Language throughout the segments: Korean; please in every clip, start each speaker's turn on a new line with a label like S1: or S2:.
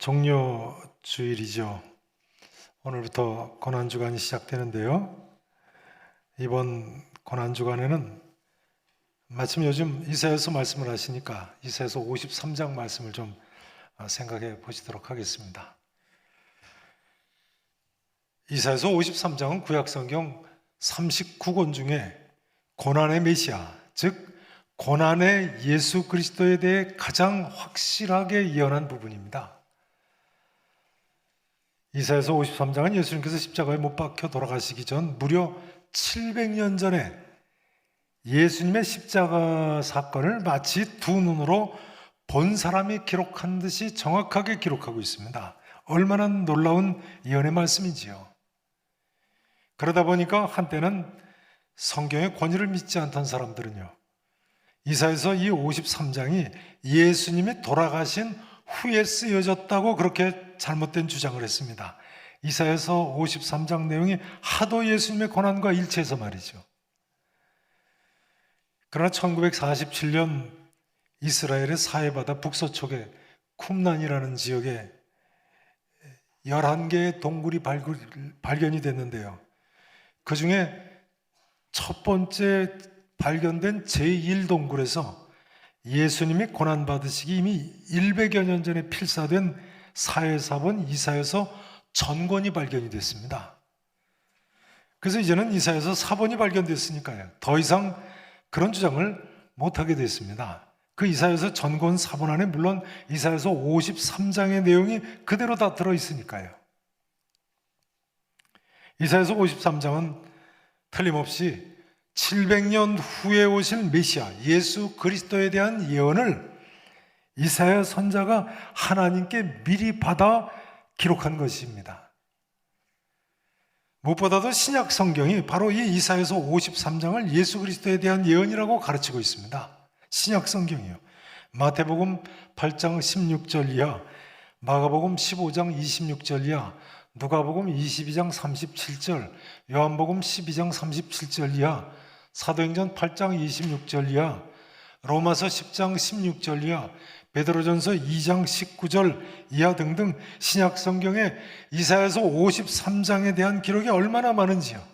S1: 종료 주일이죠. 오늘부터 고난주간이 시작되는데요. 이번 고난주간에는 마침 요즘 이사야서 말씀을 하시니까 이사야서 53장 말씀을 좀 생각해 보시도록 하겠습니다. 이사야서 53장은 구약성경 39권 중에 고난의 메시아, 즉 고난의 예수 그리스도에 대해 가장 확실하게 예언한 부분입니다. 이사야서 53장은 예수님께서 십자가에 못 박혀 돌아가시기 전 무려 700년 전에 예수님의 십자가 사건을 마치 두 눈으로 본 사람이 기록한 듯이 정확하게 기록하고 있습니다. 얼마나 놀라운 예언의 말씀이지요. 그러다 보니까 한때는 성경의 권위를 믿지 않던 사람들은요, 이사야서 이 53장이 예수님이 돌아가신 후에 쓰여졌다고 그렇게 잘못된 주장을 했습니다. 이사야서 53장 내용이 하도 예수님의 고난과 일치해서 말이죠. 그러나 1947년 이스라엘의 사해바다 북서쪽에 쿰란이라는 지역에 11개의 동굴이 발견이 됐는데요. 그 중에 첫 번째 발견된 제1동굴에서 예수님이 고난받으시기 이미 100여 년 전에 필사된 사해사본 이사야서 전권이 발견이 됐습니다. 그래서 이제는 이사야서 사본이 발견됐으니까요, 더 이상 그런 주장을 못하게 됐습니다. 그 이사야서 전권 사본 안에 물론 이사야서 53장의 내용이 그대로 다 들어있으니까요. 이사야서 53장은 틀림없이 700년 후에 오실 메시아 예수 그리스도에 대한 예언을 이사야 선자가 하나님께 미리 받아 기록한 것입니다. 무엇보다도 신약 성경이 바로 이 이사야서 53장을 예수 그리스도에 대한 예언이라고 가르치고 있습니다. 신약 성경이요. 마태복음 8장 16절 이하, 마가복음 15장 26절 이하, 누가복음 22장 37절, 요한복음 12장 37절 이하, 사도행전 8장 26절 이하, 로마서 10장 16절 이하, 베드로전서 2장 19절 이하 등등 신약 성경에 이사야서 53장에 대한 기록이 얼마나 많은지요.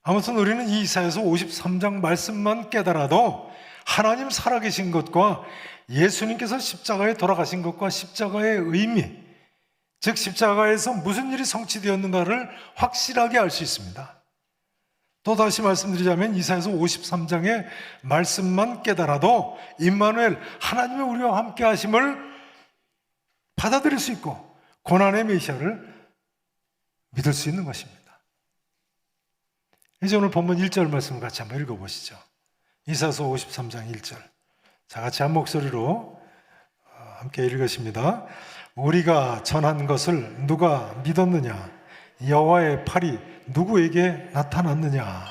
S1: 아무튼 우리는 이 이사야서 53장 말씀만 깨달아도 하나님 살아계신 것과 예수님께서 십자가에 돌아가신 것과 십자가의 의미, 즉 십자가에서 무슨 일이 성취되었는가를 확실하게 알 수 있습니다. 또 다시 말씀드리자면 이사야서 53장의 말씀만 깨달아도 임마누엘, 하나님의 우리와 함께 하심을 받아들일 수 있고 고난의 메시아를 믿을 수 있는 것입니다. 이제 오늘 본문 1절 말씀을 같이 한번 읽어보시죠. 이사야서 53장 1절. 자, 같이 한 목소리로 함께 읽으십니다. 우리가 전한 것을 누가 믿었느냐? 여호와의 팔이 누구에게 나타났느냐?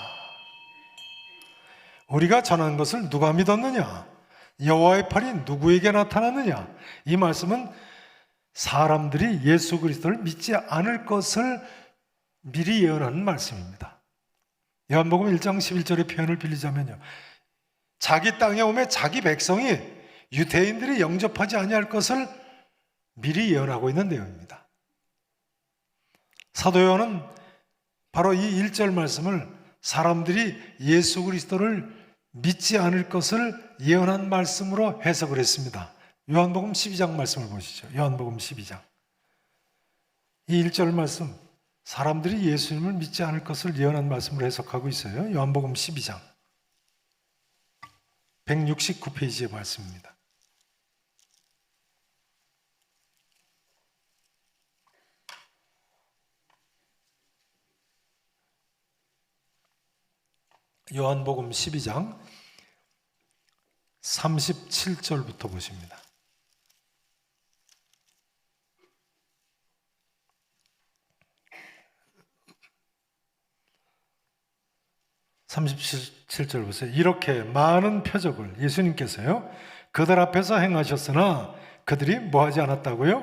S1: 우리가 전한 것을 누가 믿었느냐? 여호와의 팔이 누구에게 나타났느냐? 이 말씀은 사람들이 예수 그리스도를 믿지 않을 것을 미리 예언하는 말씀입니다. 요한복음 1장 11절의 표현을 빌리자면요, 자기 땅에 오매 자기 백성이 유대인들이 영접하지 아니할 것을 미리 예언하고 있는 내용입니다. 사도 요한은 바로 이 1절 말씀을 사람들이 예수 그리스도를 믿지 않을 것을 예언한 말씀으로 해석을 했습니다. 요한복음 12장 말씀을 보시죠. 요한복음 12장. 이 1절 말씀, 사람들이 예수님을 믿지 않을 것을 예언한 말씀으로 해석하고 있어요. 요한복음 12장 169페이지의 말씀입니다. 요한복음 12장 37절부터 보십니다. 37절 보세요. 이렇게 많은 표적을 예수님께서요 그들 앞에서 행하셨으나 그들이 뭐하지 않았다고요?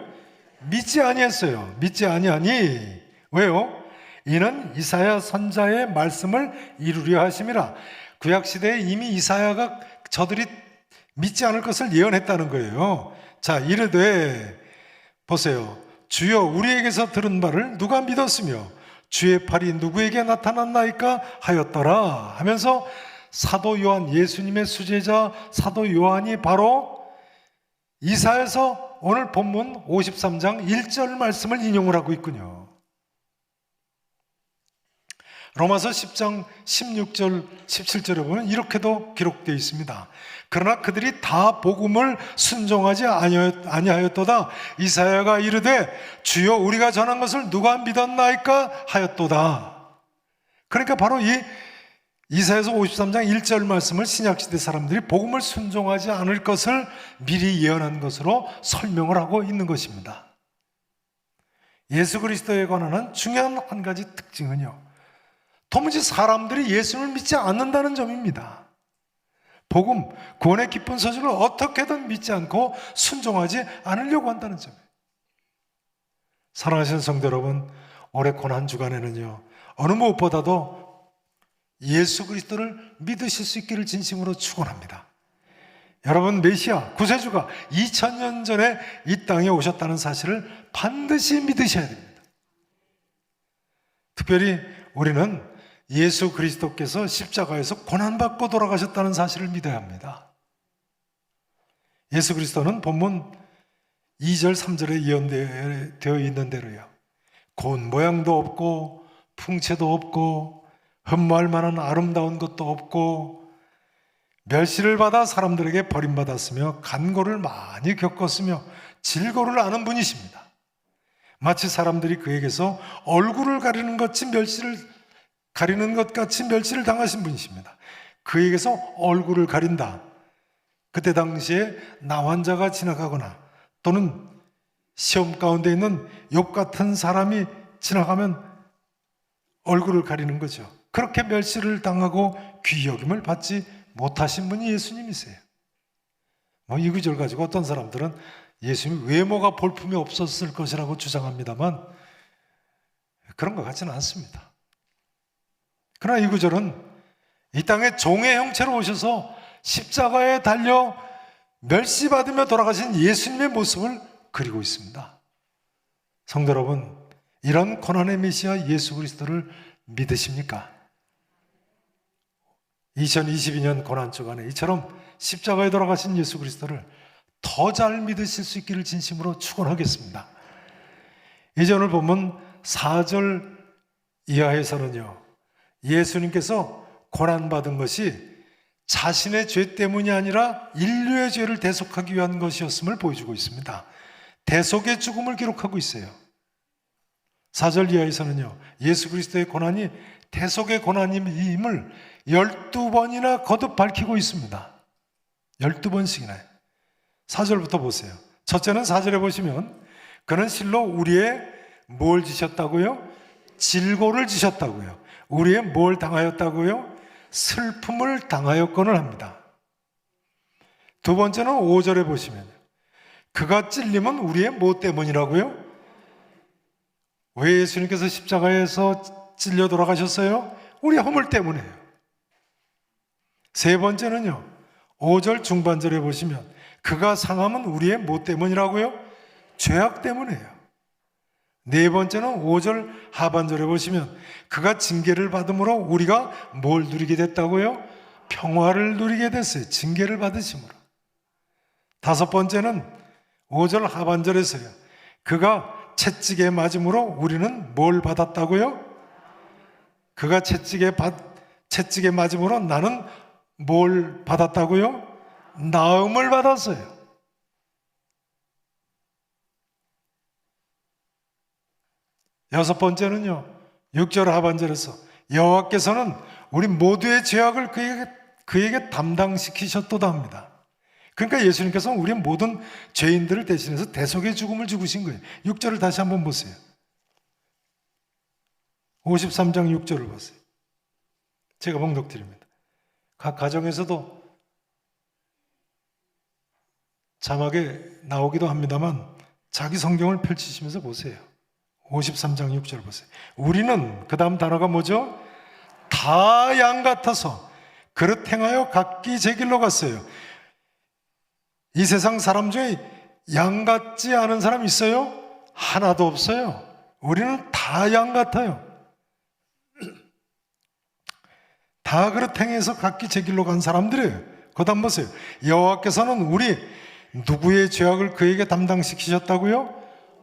S1: 믿지 아니했어요. 믿지 아니하니 왜요? 이는 이사야 선자의 말씀을 이루려 하심이라. 구약시대에 이미 이사야가 저들이 믿지 않을 것을 예언했다는 거예요. 자, 이르되 보세요. 주여 우리에게서 들은 바를 누가 믿었으며 주의 팔이 누구에게 나타났나이까 하였더라 하면서 사도 요한, 예수님의 수제자 사도 요한이 바로 이사야서 오늘 본문 53장 1절 말씀을 인용을 하고 있군요. 로마서 10장 16절 17절에 보면 이렇게도 기록되어 있습니다. 그러나 그들이 다 복음을 순종하지 아니하였도다. 이사야가 이르되 주여 우리가 전한 것을 누가 믿었나이까 하였도다. 그러니까 바로 이 이사야서 53장 1절 말씀을 신약시대 사람들이 복음을 순종하지 않을 것을 미리 예언한 것으로 설명을 하고 있는 것입니다. 예수 그리스도에 관한 중요한 한 가지 특징은요, 도무지 사람들이 예수를 믿지 않는다는 점입니다. 복음, 구원의 기쁜 소식을 어떻게든 믿지 않고 순종하지 않으려고 한다는 점이에요. 사랑하시는 성도 여러분, 올해 고난 주간에는요, 어느 무엇보다도 예수 그리스도를 믿으실 수 있기를 진심으로 축원합니다. 여러분, 메시아, 구세주가 2000년 전에 이 땅에 오셨다는 사실을 반드시 믿으셔야 됩니다. 특별히 우리는 예수 그리스도께서 십자가에서 고난받고 돌아가셨다는 사실을 믿어야 합니다. 예수 그리스도는 본문 2절 3절에 예언되어 있는 대로요, 고운 모양도 없고 풍채도 없고 흠모할 만한 아름다운 것도 없고 멸시를 받아 사람들에게 버림받았으며 간고를 많이 겪었으며 질고를 아는 분이십니다. 마치 사람들이 그에게서 얼굴을 가리는 것 같이 멸시를 당하신 분이십니다. 그에게서 얼굴을 가린다. 그때 당시에 나환자가 지나가거나 또는 시험 가운데 있는 욥 같은 사람이 지나가면 얼굴을 가리는 거죠. 그렇게 멸시를 당하고 귀여김을 받지 못하신 분이 예수님이세요. 이 구절 가지고 어떤 사람들은 예수님 외모가 볼품이 없었을 것이라고 주장합니다만 그런 것 같지는 않습니다. 그러나 이 구절은 이 땅에 종의 형체로 오셔서 십자가에 달려 멸시받으며 돌아가신 예수님의 모습을 그리고 있습니다. 성도 여러분, 이런 고난의 메시아 예수 그리스도를 믿으십니까? 2022년 고난 주간에 이처럼 십자가에 돌아가신 예수 그리스도를 더 잘 믿으실 수 있기를 진심으로 축원하겠습니다. 이제 오늘 보면 4절 이하에서는요, 예수님께서 고난받은 것이 자신의 죄 때문이 아니라 인류의 죄를 대속하기 위한 것이었음을 보여주고 있습니다. 대속의 죽음을 기록하고 있어요. 4절 이하에서는요, 예수 그리스도의 고난이 대속의 고난임을 12번이나 거듭 밝히고 있습니다. 12번씩이나. 4절부터 보세요. 첫째는 4절에 보시면 그는 실로 우리의 뭘 지셨다고요? 질고를 지셨다고요. 우리의 뭘 당하였다고요? 슬픔을 당하였건을 합니다. 두 번째는 5절에 보시면 그가 찔림은 우리의 뭐 때문이라고요? 왜 예수님께서 십자가에서 찔려 돌아가셨어요? 우리의 허물 때문에요. 세 번째는요, 5절 중반절에 보시면 그가 상함은 우리의 뭐 때문이라고요? 죄악 때문에요. 네 번째는 5절 하반절에 보시면 그가 징계를 받음으로 우리가 뭘 누리게 됐다고요? 평화를 누리게 됐어요. 징계를 받으심으로. 다섯 번째는 5절 하반절에서요, 그가 채찍에 맞음으로 우리는 뭘 받았다고요? 그가 채찍에 맞음으로 나는 뭘 받았다고요? 나음을 받았어요. 여섯 번째는요, 6절 하반절에서 여호와께서는 우리 모두의 죄악을 그에게 담당시키셨도다 합니다. 그러니까 예수님께서는 우리 모든 죄인들을 대신해서 대속의 죽음을 죽으신 거예요. 6절을 다시 한번 보세요. 53장 6절을 보세요. 제가 봉독드립니다. 각 가정에서도 자막에 나오기도 합니다만 자기 성경을 펼치시면서 보세요. 53장 6절 보세요. 우리는, 그 다음 단어가 뭐죠? 다 양 같아서 그릇 행하여 각기 제 길로 갔어요. 이 세상 사람 중에 양 같지 않은 사람 있어요? 하나도 없어요. 우리는 다 양 같아요. 다 그릇 행해서 각기 제 길로 간 사람들이에요. 거기다 보세요. 여호와께서는 우리 누구의 죄악을 그에게 담당시키셨다고요?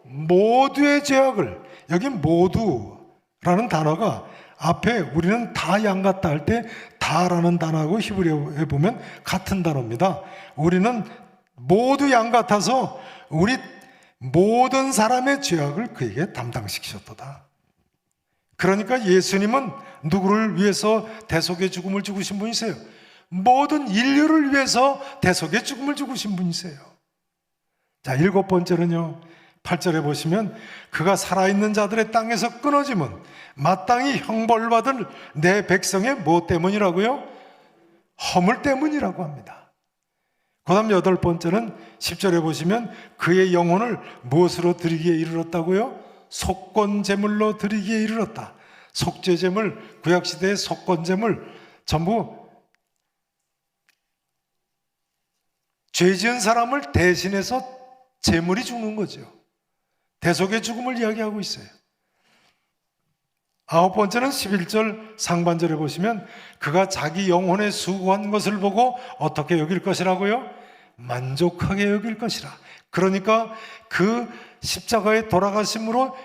S1: 모두의 죄악을. 여기 모두라는 단어가 앞에 우리는 다 양 같다 할 때 다라는 단어하고 히브리어에 보면 같은 단어입니다. 우리는 모두 양 같아서 우리 모든 사람의 죄악을 그에게 담당시키셨도다. 그러니까 예수님은 누구를 위해서 대속의 죽음을 죽으신 분이세요? 모든 인류를 위해서 대속의 죽음을 죽으신 분이세요. 자, 7번째는요. 8절에 보시면 그가 살아있는 자들의 땅에서 끊어짐은 마땅히 형벌받을 내 백성의 뭐 때문이라고요? 허물 때문이라고 합니다. 그 다음 8번째는 10절에 보시면 그의 영혼을 무엇으로 드리기에 이르렀다고요? 속건제물로 드리기에 이르렀다. 속죄제물, 구약시대의 속건제물 전부 죄 지은 사람을 대신해서 제물이 죽는 거죠. 대속의 죽음을 이야기하고 있어요. 9번째는 11절 상반절에 보시면 그가 자기 영혼에 수고한 것을 보고 어떻게 여길 것이라고요? 만족하게 여길 것이라. 그러니까 그 십자가에 돌아가심으로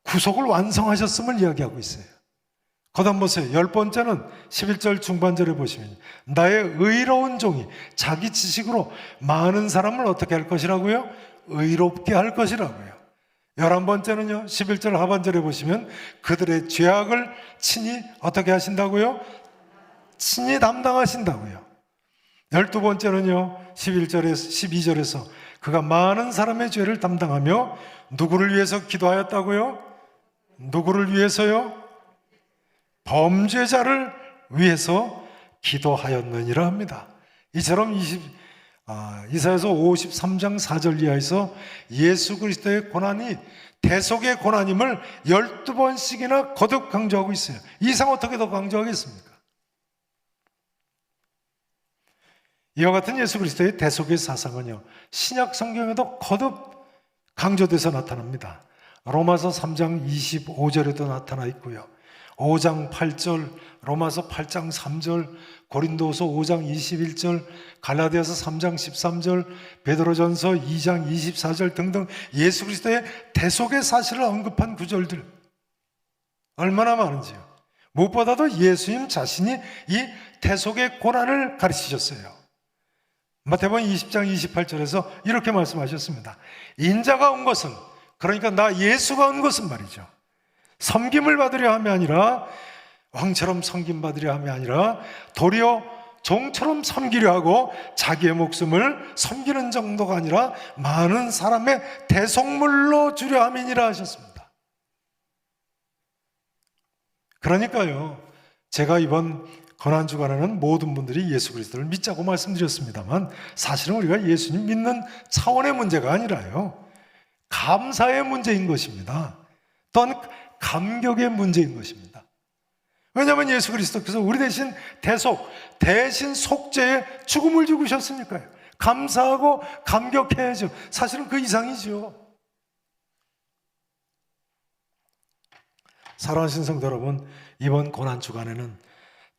S1: 구속을 완성하셨음을 이야기하고 있어요. 거다음 보세요. 10번째는 11절 중반절에 보시면 나의 의로운 종이 자기 지식으로 많은 사람을 어떻게 할 것이라고요? 의롭게 할 것이라고요. 11번째는요. 11절 하반절에 보시면 그들의 죄악을 친히 어떻게 하신다고요? 친히 담당하신다고요. 12번째는요. 12절에서 그가 많은 사람의 죄를 담당하며 누구를 위해서 기도하였다고요? 누구를 위해서요? 범죄자를 위해서 기도하였느니라 합니다. 이처럼 이사야서 53장 4절 이하에서 예수 그리스도의 고난이 대속의 고난임을 12번씩이나 거듭 강조하고 있어요. 이 이상 어떻게 더 강조하겠습니까? 이와 같은 예수 그리스도의 대속의 사상은요, 신약 성경에도 거듭 강조돼서 나타납니다. 로마서 3장 25절에도 나타나 있고요. 5장 8절, 로마서 8장 3절, 고린도서 5장 21절, 갈라디아서 3장 13절, 베드로전서 2장 24절 등등 예수 그리스도의 대속의 사실을 언급한 구절들 얼마나 많은지요. 무엇보다도 예수님 자신이 이 대속의 고난을 가르치셨어요. 마태복음 20장 28절에서 이렇게 말씀하셨습니다. 인자가 온 것은, 그러니까 나 예수가 온 것은 말이죠, 섬김을 받으려 함이 아니라, 왕처럼 섬김받으려 함이 아니라 도리어 종처럼 섬기려 하고 자기의 목숨을 섬기는 정도가 아니라 많은 사람의 대속물로 주려 함이니라 하셨습니다. 그러니까요, 제가 이번 고난주간에는 모든 분들이 예수 그리스도를 믿자고 말씀드렸습니다만 사실은 우리가 예수님 믿는 차원의 문제가 아니라요, 감사의 문제인 것입니다. 또한 감격의 문제인 것입니다. 왜냐하면 예수 그리스도께서 우리 대신 대신 속죄의 죽음을 죽으셨으니까요. 감사하고 감격해야죠. 사실은 그 이상이죠. 사랑하신 성도 여러분, 이번 고난주간에는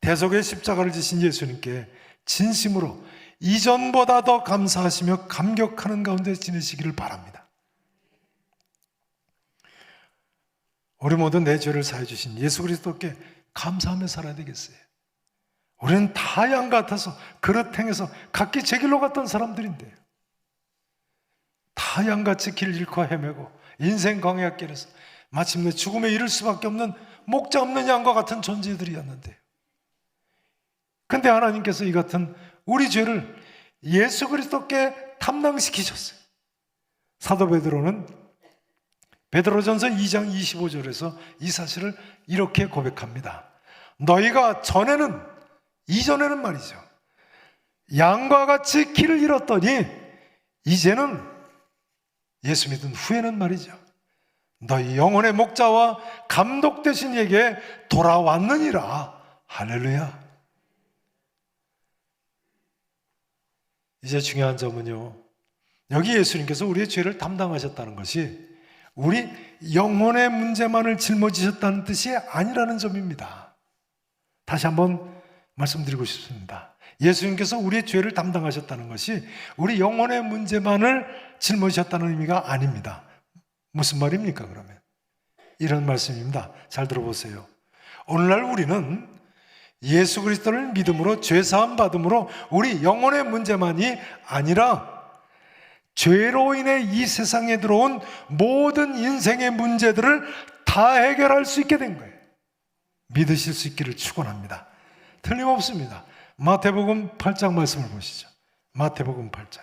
S1: 대속의 십자가를 지신 예수님께 진심으로 이전보다 더 감사하시며 감격하는 가운데 지내시기를 바랍니다. 우리 모두 내 죄를 사해 주신 예수 그리스도께 감사하며 살아야 되겠어요. 우리는 다 양 같아서 그릇 행해서 각기 제 길로 갔던 사람들인데요, 다 양같이 길 잃고 헤매고 인생 광야길에서 마침내 죽음에 이를 수밖에 없는 목자 없는 양과 같은 존재들이었는데요, 근데 하나님께서 이 같은 우리 죄를 예수 그리스도께 담당시키셨어요. 사도 베드로는 베드로전서 2장 25절에서 이 사실을 이렇게 고백합니다. 너희가 이전에는 말이죠, 양과 같이 길을 잃었더니 이제는, 예수 믿은 후에는 말이죠, 너희 영혼의 목자와 감독 되신 이에게 돌아왔느니라. 할렐루야. 이제 중요한 점은요, 여기 예수님께서 우리의 죄를 담당하셨다는 것이 우리 영혼의 문제만을 짊어지셨다는 뜻이 아니라는 점입니다. 다시 한번 말씀드리고 싶습니다. 예수님께서 우리의 죄를 담당하셨다는 것이 우리 영혼의 문제만을 짊어지셨다는 의미가 아닙니다. 무슨 말입니까, 그러면? 이런 말씀입니다. 잘 들어보세요. 오늘날 우리는 예수 그리스도를 믿음으로 죄사함 받음으로 우리 영혼의 문제만이 아니라 죄로 인해 이 세상에 들어온 모든 인생의 문제들을 다 해결할 수 있게 된 거예요. 믿으실 수 있기를 축원합니다. 틀림없습니다. 마태복음 8장 말씀을 보시죠. 마태복음 8장.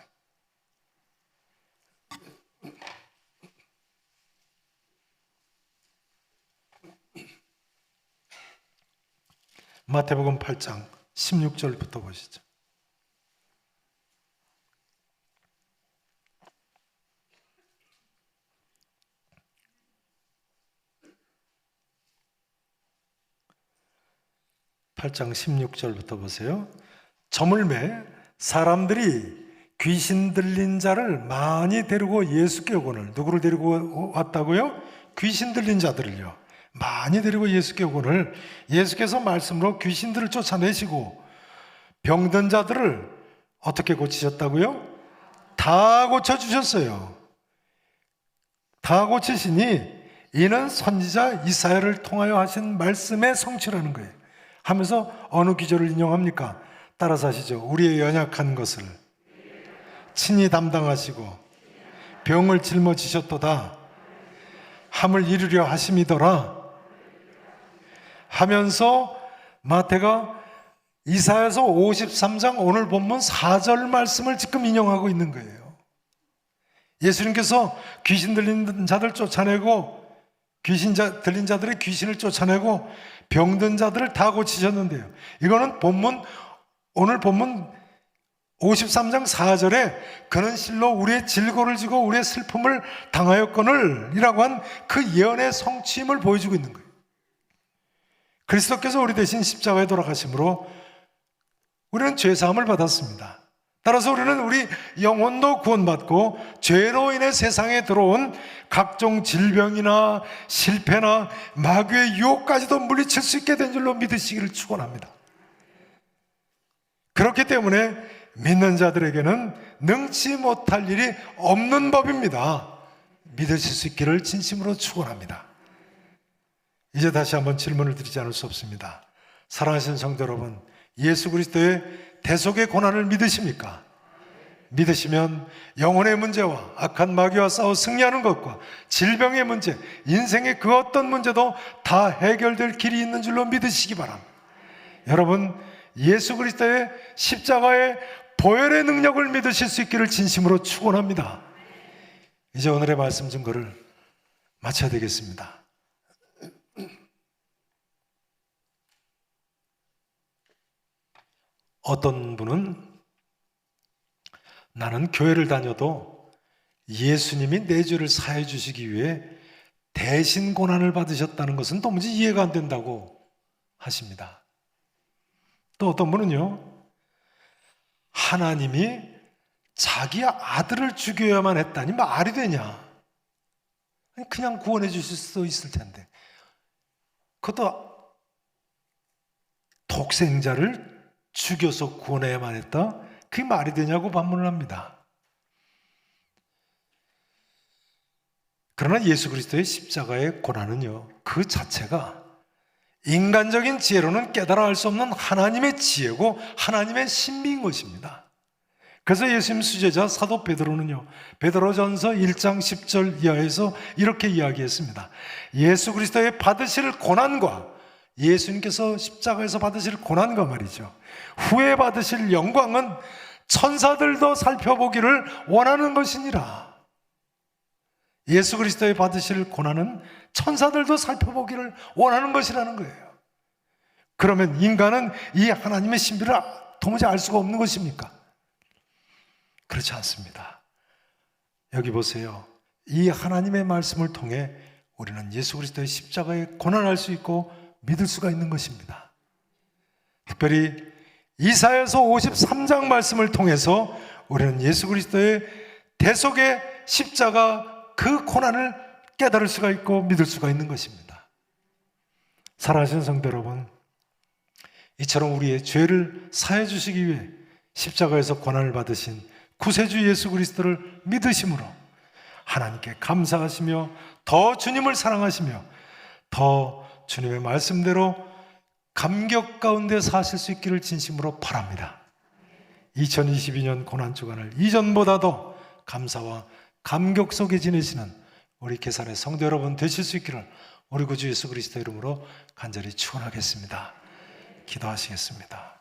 S1: 마태복음 8장 16절부터 보시죠. (8장) 16절부터 보세요. 저물매 사람들이 귀신 들린 자를 많이 데리고 예수께 오거늘. 누구를 데리고 왔다고요? 귀신 들린 자들을요 많이 데리고 예수께 오거늘 예수께서 말씀으로 귀신들을 쫓아내시고 병든 자들을 어떻게 고치셨다고요? 다 고쳐주셨어요. 다 고치시니 이는 선지자 이사야를 통하여 하신 말씀의 성취라는 거예요. 하면서 어느 기절을 인용합니까? 따라서 하시죠. 우리의 연약한 것을 친히 담당하시고 병을 짊어지셨도다 함을 이루려 하심이더라 하면서 마태가 이사야서 53장 오늘 본문 4절 말씀을 지금 인용하고 있는 거예요. 예수님께서 귀신 들린 자들 쫓아내고 귀신 들린 자들의 귀신을 쫓아내고 병든 자들을 다 고치셨는데요. 이거는 오늘 본문 53장 4절에 그는 실로 우리의 질고를 지고 우리의 슬픔을 당하였거늘 이라고 한 그 예언의 성취임을 보여주고 있는 거예요. 그리스도께서 우리 대신 십자가에 돌아가심으로 우리는 죄사함을 받았습니다. 따라서 우리는 우리 영혼도 구원받고 죄로 인해 세상에 들어온 각종 질병이나 실패나 마귀의 유혹까지도 물리칠 수 있게 된 줄로 믿으시기를 축원합니다. 그렇기 때문에 믿는 자들에게는 능치 못할 일이 없는 법입니다. 믿으실 수 있기를 진심으로 축원합니다. 이제 다시 한번 질문을 드리지 않을 수 없습니다. 사랑하시는 성도 여러분, 예수 그리스도의 대속의 고난을 믿으십니까? 믿으시면 영혼의 문제와 악한 마귀와 싸워 승리하는 것과 질병의 문제, 인생의 그 어떤 문제도 다 해결될 길이 있는 줄로 믿으시기 바랍니다. 여러분, 예수 그리스도의 십자가의 보혈의 능력을 믿으실 수 있기를 진심으로 축원합니다. 이제 오늘의 말씀 증거를 마쳐야 되겠습니다. 어떤 분은 나는 교회를 다녀도 예수님이 내 죄를 사해 주시기 위해 대신 고난을 받으셨다는 것은 도무지 이해가 안 된다고 하십니다. 또 어떤 분은요, 하나님이 자기 아들을 죽여야만 했다니 말이 되냐? 그냥 구원해 주실 수도 있을 텐데 그것도 독생자를 죽여서 구원해야만 했다? 그게 말이 되냐고 반문을 합니다. 그러나 예수 그리스도의 십자가의 고난은요, 그 자체가 인간적인 지혜로는 깨달아 알 수 없는 하나님의 지혜고 하나님의 신비인 것입니다. 그래서 예수님 수제자 사도 베드로는요, 베드로전서 1장 10절 이하에서 이렇게 이야기했습니다. 예수 그리스도의 받으실 고난과 예수님께서 십자가에서 받으실 고난과 말이죠, 후에 받으실 영광은 천사들도 살펴보기를 원하는 것이니라. 예수 그리스도의 받으실 고난은 천사들도 살펴보기를 원하는 것이라는 거예요. 그러면 인간은 이 하나님의 신비를 도무지 알 수가 없는 것입니까? 그렇지 않습니다. 여기 보세요. 이 하나님의 말씀을 통해 우리는 예수 그리스도의 십자가에 고난할 수 있고 믿을 수가 있는 것입니다. 특별히 이사야서 53장 말씀을 통해서 우리는 예수 그리스도의 대속의 십자가 그 고난을 깨달을 수가 있고 믿을 수가 있는 것입니다. 사랑하시는 성도 여러분, 이처럼 우리의 죄를 사해 주시기 위해 십자가에서 고난을 받으신 구세주 예수 그리스도를 믿으심으로 하나님께 감사하시며 더 주님을 사랑하시며 더 주님의 말씀대로 감격 가운데 사실 수 있기를 진심으로 바랍니다. 2022년 고난주간을 이전보다도 감사와 감격 속에 지내시는 우리 계산의 성도 여러분 되실 수 있기를 우리 구주 예수 그리스도 이름으로 간절히 축원하겠습니다. 기도하시겠습니다.